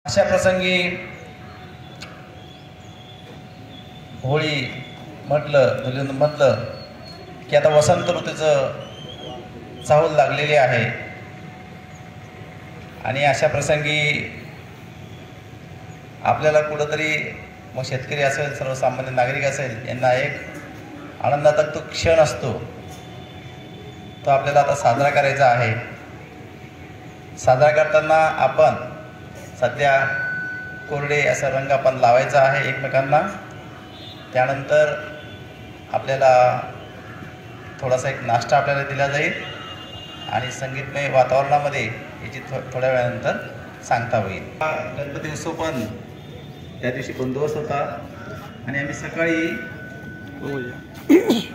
अशा प्रसंगी होळी म्हटलं की आता वसंत ऋतूचं चाहूल लागलेली आहे आणि अशा प्रसंगी आपल्याला कुठंतरी मग शेतकरी असेल सर्वसामान्य नागरिक असेल यांना एक आनंदाचा तो क्षण असतो तो आपल्याला आता साजरा करायचा आहे। साजरा करताना आपण सध्या कोरडे असा रंग आपण लावायचा आहे एकमेकांना। त्यानंतर आपल्याला थोडासा एक नाश्ता आपल्याला दिला जाईल आणि संगीतमय वातावरणामध्ये याची थोड्या वेळानंतर सांगता होईल। गणपती उत्सव पण त्या दिवशी बंदोबस्त होता आणि आम्ही सकाळी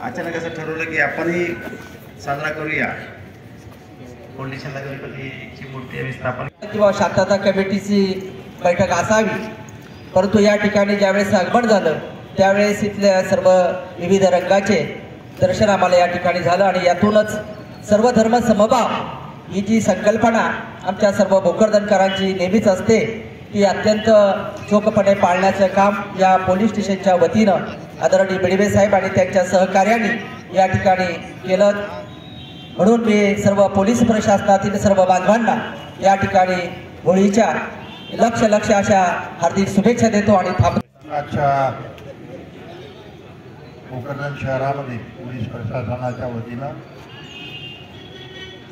अचानक असं ठरवलं की आपणही साजरा करूया। कोंडिशनला गणपतीची मूर्ती आम्ही स्थापन किंवा शांतता कमिटीची बैठक असावी, परंतु या ठिकाणी ज्यावेळेस आगमन झालं त्यावेळेस इथल्या सर्व विविध रंगाचे दर्शन आम्हाला या ठिकाणी झालं आणि यातूनच सर्व धर्म समभाव ही जी संकल्पना आमच्या सर्व भोकरदनकरांची नेहमीच असते ती अत्यंत चोखपणे पाळण्याचं काम या पोलीस स्टेशनच्या वतीनं आदरणीय बेडवे साहेब आणि त्यांच्या सहकार्याने या ठिकाणी केलं। म्हणून मी सर्व पोलीस प्रशासनातील सर्व बांधवांना या ठिकाणी होळीच्या लक्ष अशा हार्दिक शुभेच्छा देतो आणि आजच्या भोकरदन शहरामध्ये पोलीस प्रशासनाच्या वतीनं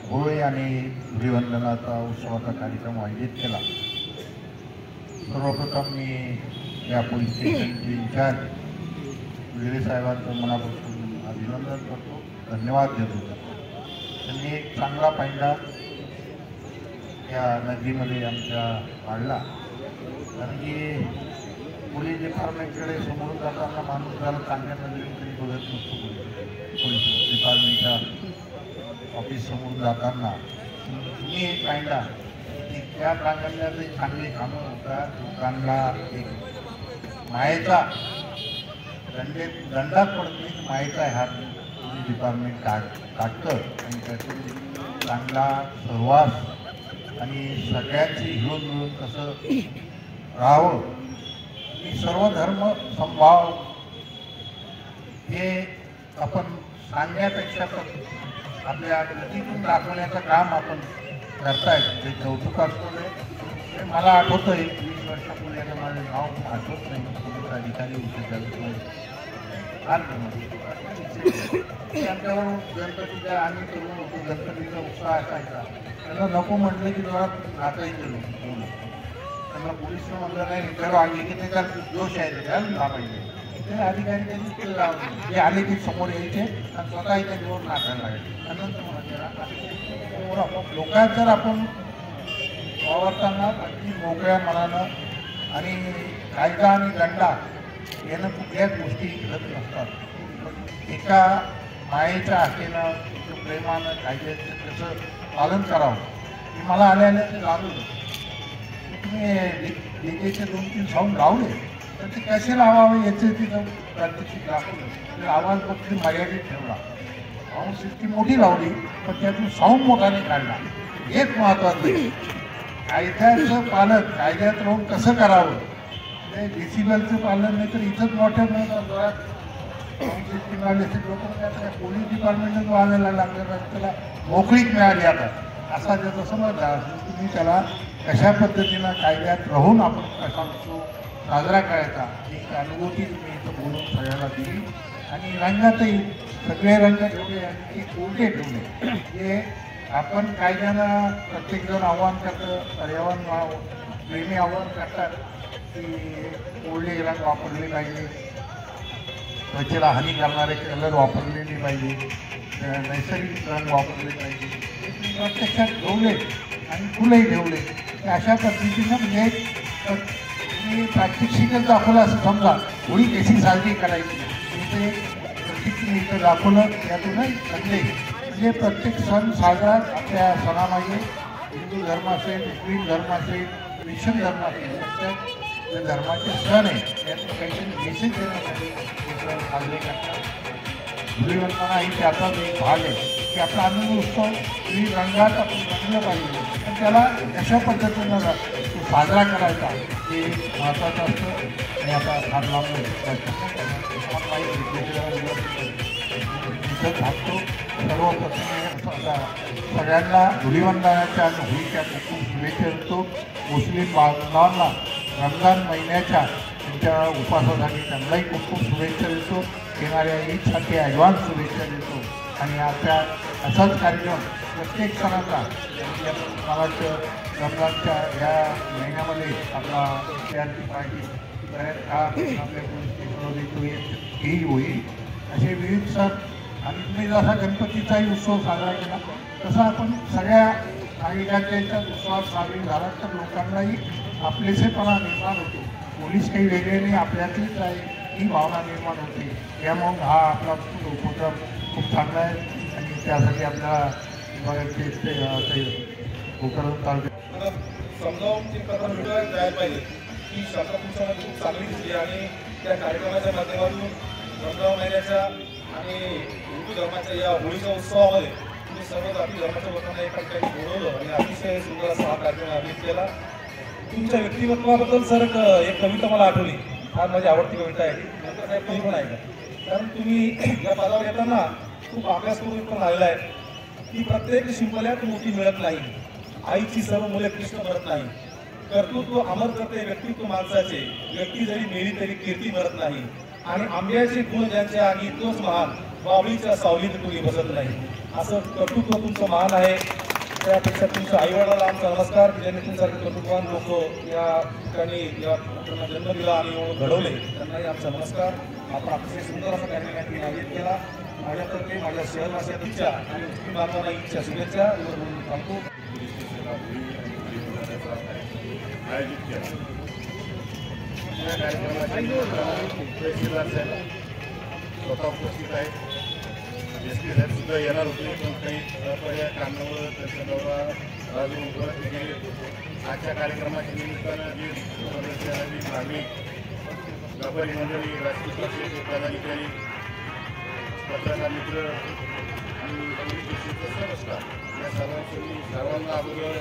होळी आणि धुलीवंदनाचा उत्सवाचा कार्यक्रम आयोजित केला। सर्वप्रथम मी या पोलीस स्टेशनचे इंचार्ज बेडवे साहेबांचं मनापासून अभिनंदन करतो, धन्यवाद देतो। त्यांनी एक चांगला पायंडा या नदीमध्ये आमच्या काढला, कारण की पोलीस डिपार्टमेंटकडे समोरून जाताना माणूस जरा चांगल्या नजरेने बघत नसतो। पोलीस डिपार्टमेंटच्या ऑफिस समोरून जाताना तुम्ही एक पायंडा की त्या प्रांगणातही चांगली कामं होतात, लोकांना एक मायेचा दंडात पडत नाही, मायेचा हात पोलीस डिपार्टमेंट काढतं आणि त्यातून चांगला सहवास आणि सगळ्यांची घेऊन मिळून कसं राहावं की सर्व धर्म समभाव हे आपण सांगण्यापेक्षा आपल्या कृतीतून दाखवण्याचं काम आपण करतायत, ते कौतुक असतो। ते मला आठवतं आहे 20 वर्षापूर्वी, आता माझं नाव आठवत नाही, पोलीस अधिकारी होते त्यांच्यावर गणपतीचा आम्ही करून होतो, गणपतीचा उत्साह असायचा। त्यांना नको म्हटलं की जरा नाचायचं नाही, त्यांना पोलिसनं म्हटलं नाही विचारू आली की त्याचा दोष आहे त्याला लावायचे। ते अधिकारी त्यांनी जे आले की समोर यायचे आणि स्वतः त्यांच्यावर नाचायला लागायचे। त्यानंतर लोकांत जर आपण वावरताना अगदी मोकळ्या मनानं आणि कायदा आणि दंडा यानं कुठल्याच गोष्टी घडत नसतात। एका मायेच्या आशेनं प्रेमानं कायद्याचं कसं पालन करावं हे मला आल्याने ते जाणून। तुम्ही डीजेचे 2-3 साऊंड लावले तर ते कसे लावावे याचे तिथं प्रात्यक्षिक दाखवलं। आवाज फक्त मर्यादित ठेवला, साऊंड सिस्टीम मोठी लावली पण त्यातून साऊंड मोठाने काढला, हेच महत्त्वाचं। कायद्याचं पालन कायद्यात राहून कसं करावं, ते डेसिबलचं पालन नाही तर इथंच मोठ्या जोरात साऊंड सिस्टीम आले असे लोक पोलीस डिपार्टमेंटच वागायला लागलं, त्याला मोकळीक मिळाली आता असा त्याचा समज झाला। तुम्ही त्याला कशा पद्धतीनं कायद्यात राहून आपण कसा साजरा करायचा एक अनुभूती तुम्ही इथं बोलून सगळ्याला दिली। आणि रंगातही सगळे रंग ठेवले आणि कोरडे ठेवले, हे आपण कायद्यानं प्रत्येकजण आव्हान करतं, पर्यावरण प्रेमी आव्हान करतात की कोरडे रंग वापरले पाहिजे, त्वचेला हानी करणारे कलर वापरलेले पाहिजे, नैसर्गिक रंग वापरले पाहिजे, प्रत्यक्षात ठेवले आणि फुलंही ठेवले। अशा पद्धतीनं म्हणजे तुम्ही प्रात्यक्षिकच दाखवलं असं समजा, होळी कशी साजरी करायची ते प्रत्येक इथं दाखवलं। यातूनच सगळे म्हणजे प्रत्येक सण साजरा आपल्या सणामागे हिंदू धर्म असेल, मुस्लिम धर्म असेल, ख्रिश्चन धर्म असेल, प्रत्येक जे धर्माचे सण आहे त्यातून काहीतरी मेसेज देण्यासाठी साजरे करतात। धुलीवंदना ही त्याचाच एक भाग आहे की आपला आनंद उत्सव रंगात आपण रंगलं पाहिजे, पण त्याला अशा पद्धतीनं साजरा करायचा हे महत्त्वाचं असतं. आणि आता फार लांब तिथं थांबतो. सर्वप्रथम सगळ्यांना धुलीवंदनाच्या आणि होळीच्या खूप शुभेच्छा देतो. मुस्लिम बांधवांना रमजान महिन्याच्या त्यांच्या उपासासाठी त्यांनाही खूप खूप शुभेच्छा देतो. येणाऱ्या ईदसाठी ॲडव्हान्स शुभेच्छा देतो. आणि आपल्या असाच कार्यक्रम प्रत्येक सणाचा मला वाटतं रमजानच्या या महिन्यामध्ये आपला विद्यार्थी पार्टी बऱ्याच काळ आपल्या हेही होईल. असे विविध सण आणि तुम्ही जसा गणपतीचाही उत्सव साजरा केला तसा आपण सगळ्या नागरिकांच्या याच्यात उत्सवात सामील झाला तर लोकांनाही आपलेसेपणा निर्माण होतो. पोलीस काही वेगळे नाही, आपल्यातलीच आहे ही भावना निर्माण होते. त्यामुळे हा आपला उपक्रम खूप चांगला आहे आणि त्यासाठी आपल्याला उपक्रम चालू समजावून ती प्रथा मिळवायला जायला पाहिजे की शास्त्रपुरुषांना खूप चांगली दिसली आणि त्या कार्यक्रमाच्या माध्यमातून रमजान महिन्याच्या आणि हिंदू धर्माच्या या होळीच्या उत्सवामध्ये तुम्ही सर्व जाती धर्माच्या लोकांना एका ठिकाणी बोलवलं आणि अतिशय सुंदर असा हा कार्यक्रम आयोजित केला. तुमच्या व्यक्तिमत्वाबद्दल सर एक कविता मला आठवली, फार माझी आवडती कविता आहे. नंतर साहेब तुम्ही पण ऐका, कारण तुम्ही या पदावर येताना खूप अभ्यास करून पण आलेला आहे की प्रत्येक शिंपल्यात मोठी मिळत नाही, आईची सर्व मुले कृष्ण भरत नाही, कर्तृत्व अमर करते व्यक्तित्व माणसाचे, व्यक्ती जरी मेली तरी कीर्ती मरत नाही, आणि आंब्याचे गुण ज्यांच्या अंगी तोच महान, बावळीच्या सावलीत कुणी बसत नाही. असं कर्तृत्व तुमचं महान आहे. त्यापेक्षा तुमच्या आईवडिलांना आमचा नमस्कार की ज्यांनी तुमच्यासारखे कर्तृत्ववान लोक या ठिकाणी त्यांना जन्म दिला आणि घडवले, त्यांनाही आमचा नमस्कार. आपण अतिशय सुंदर असा कार्यक्रम आयोजित केला. माझ्यातर्फे माझ्या शहरवासियात इच्छा आणि मुस्लिम बांधवांना इच्छा शुभेच्छा सांगतो. आयोजित केला या कार्यक्रमासाठी तहसीलदार साहेब स्वतः उपस्थित आहेत. एस पी साहेब सुद्धा येणार होते पण काही अपरिहार्य कारणामुळे त्यांचा दौरा राजून उपलब्ध केले. आजच्या कार्यक्रमाच्या निमित्तानं जे सदस्य धार्मिक व्यापारी मंडळी, राजकीय पक्षाचे पदाधिकारी, पत्रकार मित्र आणि पोलीस स्टेशनचे सर्व स्टाफ या सर्वांना अगोदर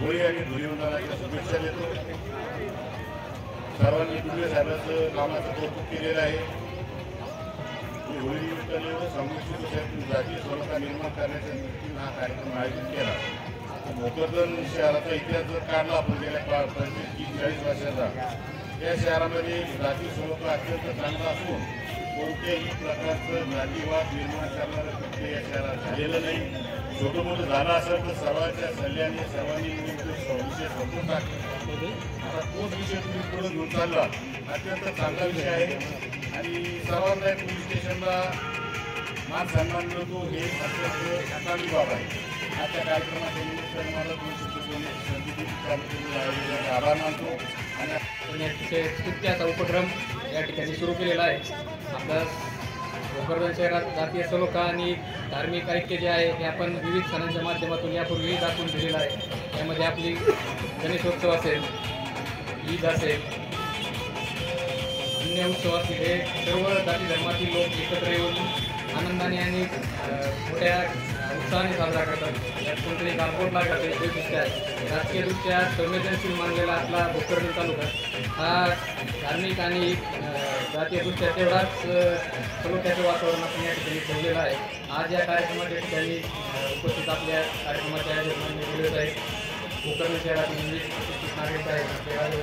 होळी आणि धुलीवंदनाच्या शुभेच्छा देतो. सर्वांनी दुर्वे साहेबांचं कामाचं कौतुक केलेलं आहे. होळी निमित्ताने संमिश्र जातीय स्वरूपात निर्माण करण्याच्या दृष्टीने हा कार्यक्रम आयोजित केला. भोकरदन शहराचा इतिहास जर काढला आपण गेल्या 35-40 वर्षाचा, या शहरामध्ये जातीय स्वरूप अत्यंत चांगला असून कोणत्याही प्रकारचं जातीवाद निर्माण करणारं कृत्य या शहरात झालेलं नाही. छोटं मोठं झालं असेल तर सर्वांच्या सल्ल्याने सर्वांनी विषय समजून टाकले. आता तोच विषय तुम्ही पुढे घेऊन चालला, अत्यंत चांगला विषय आहे आणि सर्वांना पोलीस स्टेशनला मान सन्मान मिळतो हे अत्यंत चांगली बाब आहे. आजच्या कार्यक्रमाच्या निमित्ताने मला 2 शब्द बोलण्याची संधी दिली त्याबद्दल आभार मानतो. आणि अतिशय स्तुत्याचा उपक्रम या ठिकाणी सुरू केलेला आहे. आपल्या भोकरदन शहरात जातीय सलोखा आणि धार्मिक ऐक्य जे आहे हे आपण विविध सणांच्या माध्यमातून यापूर्वी दाखवून दिलेलं आहे. त्यामध्ये आपली गणेशोत्सव असेल, ईद असेल, अन्य उत्सव असतील, हे सर्व जाती धर्मातील लोक एकत्र येऊन आनंदाने आणि मोठ्या उत्साहाने साजरा करतात. यात कोणतरी गालबोट लागत आहे वैशिष्ट्य आहे. राजकीयदृष्ट्या संवेदनशील मानलेला आपला भोकरदन तालुका हा धार्मिक आणि जातीयदृष्ट्या तेवढाच सलोख्याचं वातावरण आपण या ठिकाणी ठेवलेलं आहे. आज या कार्यक्रमाच्या ठिकाणी उपस्थित आपल्या कार्यक्रमाच्या आयोजकांनी बोलत आहेत. भोकरदन शहरातील विविध नागरिक आहेत,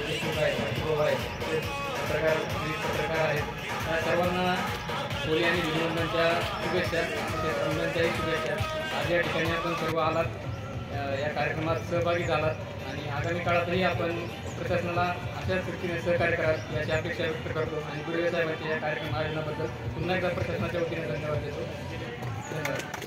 देशमुख आहेत, पत्रकार आहेत. त्या सर्वांना होळी आणि धुलीवंदनाच्या शुभेच्छा, रमजानच्याही शुभेच्छा. आज या ठिकाणी आपण सर्व आलात, या कार्यक्रमात सहभागी झालात आणि आगामी काळातही आपण प्रशासनाला अशाच दृष्टीने सहकार्य कराल याची अपेक्षा व्यक्त करतो. आणि दुर्वे साहेबांच्या या कार्यक्रम आयोजनाबद्दल पुन्हा एकदा प्रशासनाच्या वतीने धन्यवाद देतो. धन्यवाद.